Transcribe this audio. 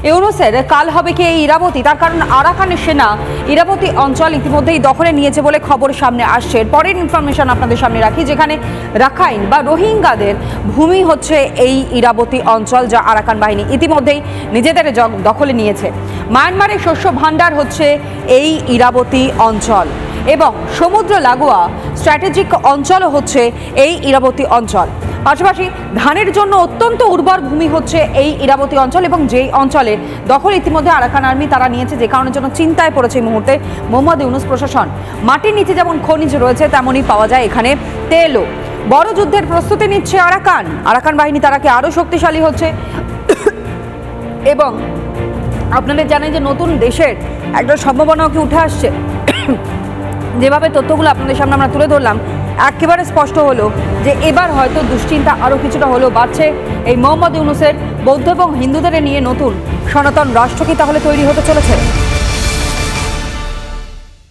ইউনূসের কাল হবে কি এই ইরাবতী, তার কারণ আরাকানের সেনা ইরাবতী অঞ্চল ইতিমধ্যেই দখলে নিয়েছে বলে খবর সামনে আসছে। পরের ইনফরমেশন আপনাদের সামনে রাখি, যেখানে রাখাইন বা রোহিঙ্গাদের ভূমি হচ্ছে এই ইরাবতী অঞ্চল, যা আরাকান বাহিনী ইতিমধ্যেই নিজেদের দখলে নিয়েছে। মায়ানমারের শস্য ভাণ্ডার হচ্ছে এই ইরাবতী অঞ্চল এবং সমুদ্র লাগোয়া স্ট্র্যাটেজিক অঞ্চলও হচ্ছে এই ইরাবতী অঞ্চল। পাশাপাশি ধানের জন্য অত্যন্ত উর্বর ভূমি হচ্ছে এই ইরাবতী অঞ্চল এবং যেই অঞ্চলের দখল ইতিমধ্যে আরাকান আর্মি তারা নিয়েছে, যে কারণের জন্য চিন্তায় পড়েছে এই মুহূর্তে মোহাম্মদ ইউনূস প্রশাসন। মাটির নিচে যেমন খনিজ রয়েছে তেমনই পাওয়া যায় এখানে তেলও। বড় যুদ্ধের প্রস্তুতি নিচ্ছে আরাকান বাহিনী, তারাকে আরও শক্তিশালী হচ্ছে। এবং আপনাদের জানেন যে নতুন দেশের একটা সম্ভাবনাও কি উঠে আসছে। যেভাবে তথ্যগুলো আপনাদের সামনে আমরা তুলে ধরলাম, একেবারে স্পষ্ট হলো যে এবার হয়তো দুশ্চিন্তা আরও কিছুটা হলেও বাড়ছে। এই মোহাম্মদ ইউনূসের বৌদ্ধ এবং হিন্দুদের নিয়ে নতুন সনাতন রাষ্ট্র কি তাহলে তৈরি হতে চলেছে?